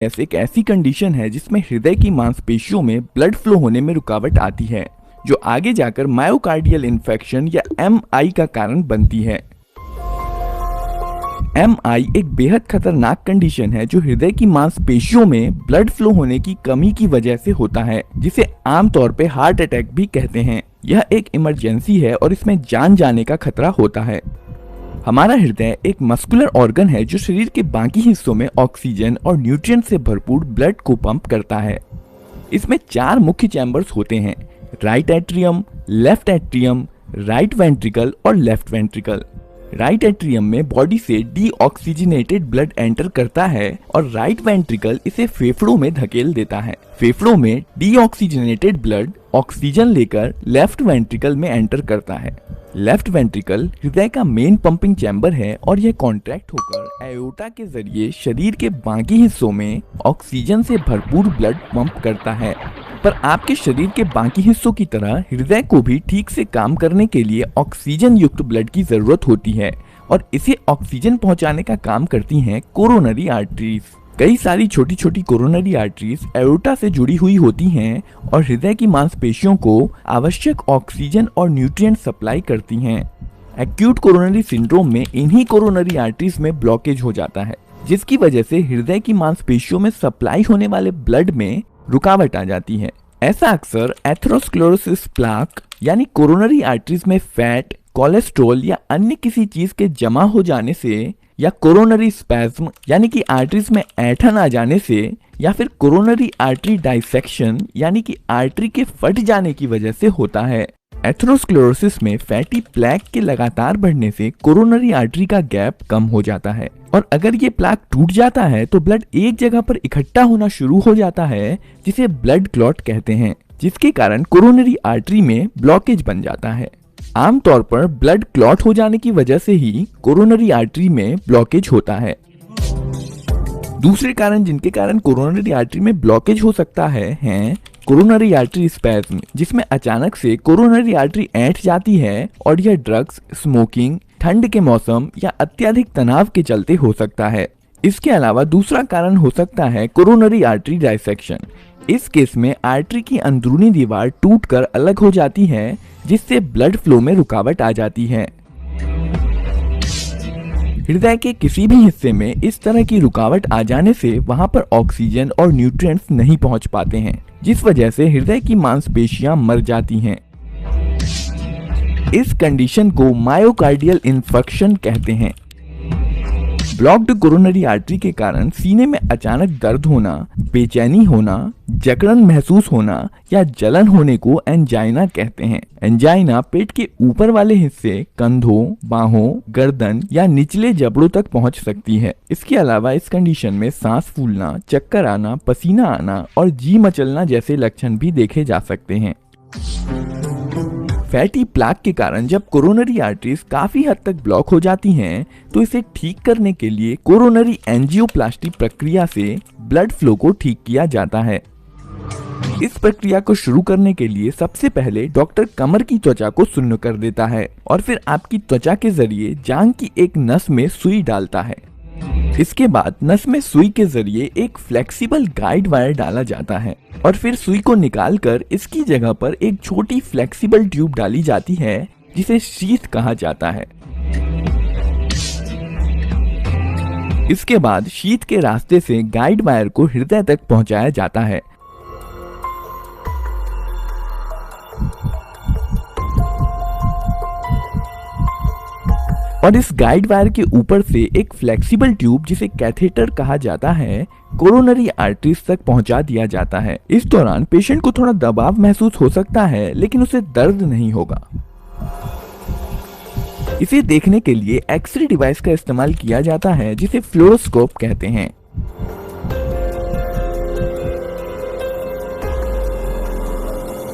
एक ऐसी कंडीशन है जिसमें हृदय की मांसपेशियों में ब्लड फ्लो होने में रुकावट आती है, जो आगे जाकर मायोकार्डियल इन्फेक्शन या एमआई का कारण बनती है। एमआई एक बेहद खतरनाक कंडीशन है जो हृदय की मांसपेशियों में ब्लड फ्लो होने की कमी की वजह से होता है, जिसे आमतौर पे हार्ट अटैक भी कहते हैं। यह एक इमरजेंसी है और इसमें जान जाने का खतरा होता है। हमारा हृदय एक मस्कुलर ऑर्गन है जो शरीर के बाकी हिस्सों में ऑक्सीजन और न्यूट्रिएंट से भरपूर ब्लड को पंप करता है। इसमें 4 मुख्य चैम्बर्स होते हैं: right atrium, left atrium, right ventricle और लेफ्ट वेंट्रिकल। राइट एट्रियम में बॉडी से डीऑक्सीजनेटेड ब्लड एंटर करता है और राइट वेंट्रिकल इसे फेफड़ों में धकेल देता है। फेफड़ों में डीऑक्सीजनेटेड ब्लड ऑक्सीजन लेकर लेफ्ट वेंट्रिकल में एंटर करता है। लेफ्ट वेंट्रिकल हृदय का मेन पंपिंग चैम्बर है और यह कॉन्ट्रैक्ट होकर एओर्टा के जरिए शरीर के बाकी हिस्सों में ऑक्सीजन से भरपूर ब्लड पंप करता है। पर आपके शरीर के बाकी हिस्सों की तरह हृदय को भी ठीक से काम करने के लिए ऑक्सीजन युक्त ब्लड की जरूरत होती है और इसे ऑक्सीजन पहुंचाने का काम करती हैं कोरोनरी आर्टरीज। कई सारी छोटी छोटी कोरोनरी आर्टरीज एओर्टा से जुड़ी हुई होती हैं और हृदय की मांसपेशियों को आवश्यक ऑक्सीजन और न्यूट्रिएंट सप्लाई करती हैं। एक्यूट कोरोनरी सिंड्रोम में इन्हीं कोरोनरी आर्टरीज में ब्लॉकेज हो जाता है, जिसकी वजह से हृदय की मांसपेशियों में सप्लाई होने वाले ब्लड में रुकावट आ जाती है। ऐसा अक्सर एथेरोस्क्लेरोसिस प्लाक यानी कोरोनरी आर्टरीज में फैट, कोलेस्ट्रॉल या अन्य किसी चीज के जमा हो जाने से, या कोरोनरी स्पैज्म यानी कि आर्टरीज में ऐंठन आ जाने से, या फिर कोरोनरी आर्टरी डाइसेक्शन यानी कि आर्टरी के फट जाने की वजह से होता है। एथेरोस्क्लेरोसिस में फैटी प्लैक के लगातार बढ़ने से कोरोनरी आर्टरी का गैप कम हो जाता है और अगर ये प्लाक टूट जाता है तो ब्लड एक जगह पर इकट्ठा होना शुरू हो जाता है, जिसे ब्लड क्लॉट कहते हैं, जिसके कारण कोरोनरी आर्टरी में ब्लॉकेज बन जाता है। आमतौर पर ब्लड क्लॉट हो जाने की वजह से ही कोरोनरी आर्टरी में ब्लॉकेज होता है। दूसरे कारण जिनके कारण कोरोनरी आर्टरी में ब्लॉकेज हो सकता है हैं कोरोनरी आर्टरी स्पैज्म, जिसमें अचानक से कोरोनरी आर्टरी ऐंठ जाती है और यह ड्रग्स, स्मोकिंग, ठंड के मौसम या अत्यधिक तनाव के चलते हो सकता है। इसके अलावा दूसरा कारण हो सकता है कोरोनरी आर्टरी डाइसेक्शन। इस केस में आर्टरी की अंदरूनी दीवार टूटकर अलग हो जाती है, जिससे ब्लड फ्लो में रुकावट आ जाती है। हृदय के किसी भी हिस्से में इस तरह की रुकावट आ जाने से वहां पर ऑक्सीजन और न्यूट्रिएंट्स नहीं पहुंच पाते हैं, जिस वजह से हृदय की मांसपेशियां मर जाती हैं। इस कंडीशन को मायोकार्डियल इन्फेक्शन कहते हैं। ब्लॉक्ड कोरोनरी आर्टरी के कारण सीने में अचानक दर्द होना, बेचैनी होना, जकड़न महसूस होना या जलन होने को एंजाइना कहते हैं। एंजाइना पेट के ऊपर वाले हिस्से, कंधों, बाहों, गर्दन या निचले जबड़ों तक पहुंच सकती है। इसके अलावा इस कंडीशन में सांस फूलना, चक्कर आना, पसीना आना और जी मचलना जैसे लक्षण भी देखे जा सकते हैं। फैटी प्लाक के कारण जब कोरोनरी आर्टरीज काफी हद तक ब्लॉक हो जाती हैं, तो इसे ठीक करने के लिए कोरोनरी एंजियोप्लास्टी प्रक्रिया से ब्लड फ्लो को ठीक किया जाता है। इस प्रक्रिया को शुरू करने के लिए सबसे पहले डॉक्टर कमर की त्वचा को सुन्न कर देता है और फिर आपकी त्वचा के जरिए जांघ की एक नस में सुई डालता है। इसके बाद नस में सुई के जरिए एक फ्लेक्सिबल गाइड वायर डाला जाता है और फिर सुई को निकालकर इसकी जगह पर एक छोटी फ्लेक्सिबल ट्यूब डाली जाती है, जिसे शीथ कहा जाता है। इसके बाद शीथ के रास्ते से गाइड वायर को हृदय तक पहुंचाया जाता है। और इस गाइड वायर के ऊपर से एक फ्लेक्सिबल ट्यूब, जिसे कैथेटर कहा जाता है, कोरोनरी आर्टरीज तक पहुंचा दिया जाता है। इस दौरान पेशेंट को थोड़ा दबाव महसूस हो सकता है, लेकिन उसे दर्द नहीं होगा। इसे देखने के लिए एक्सरे डिवाइस का इस्तेमाल किया जाता है, जिसे फ्लोरोस्कोप कहते हैं।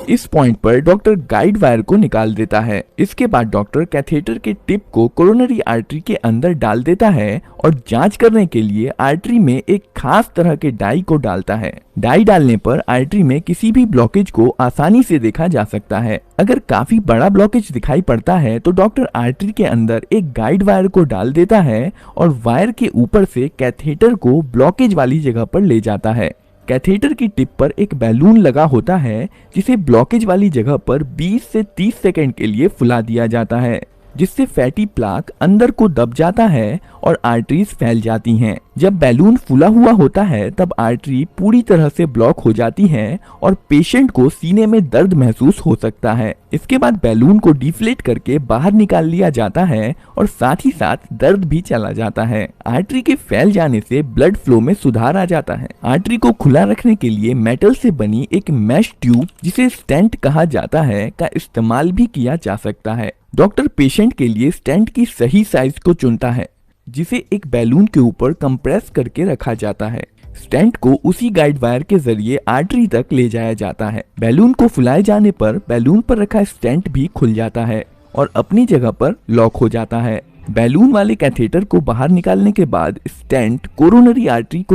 इस पॉइंट पर डॉक्टर गाइड वायर को निकाल देता है। इसके बाद डॉक्टर कैथेटर के टिप को कोरोनरी आर्टरी के अंदर डाल देता है और जांच करने के लिए आर्टरी में एक खास तरह के डाई को डालता है। डाई डालने पर आर्टरी में किसी भी ब्लॉकेज को आसानी से देखा जा सकता है। अगर काफी बड़ा ब्लॉकेज दिखाई पड़ता है तो डॉक्टर आर्टरी के अंदर एक गाइड वायर को डाल देता है और वायर के ऊपर से कैथेटर को ब्लॉकेज वाली जगह पर ले जाता है। कैथेटर की टिप पर एक बैलून लगा होता है जिसे ब्लॉकेज वाली जगह पर 20 से 30 सेकंड के लिए फुला दिया जाता है, जिससे फैटी प्लाक अंदर को दब जाता है और आर्टरीज फैल जाती हैं। जब बैलून फूला हुआ होता है तब आर्टरी पूरी तरह से ब्लॉक हो जाती है और पेशेंट को सीने में दर्द महसूस हो सकता है। इसके बाद बैलून को डिफ्लेट करके बाहर निकाल लिया जाता है और साथ ही साथ दर्द भी चला जाता है। आर्टरी के फैल जाने से ब्लड फ्लो में सुधार आ जाता है। आर्टरी को खुला रखने के लिए मेटल से बनी एक मैश ट्यूब, जिसे स्टेंट कहा जाता है, का इस्तेमाल भी किया जा सकता है। डॉक्टर पेशेंट के लिए स्टेंट की सही साइज को चुनता है, जिसे एक बैलून के ऊपर कंप्रेस करके रखा जाता है। स्टेंट को उसी गाइड वायर के जरिए आर्टरी तक ले जाया जाता है। बैलून को फुलाए जाने पर बैलून पर रखा स्टेंट भी खुल जाता है और अपनी जगह पर लॉक हो जाता है। बैलून वाले कैथेटर को बाहर निकालने के बाद स्टेंट कोरोनरी आर्टरी को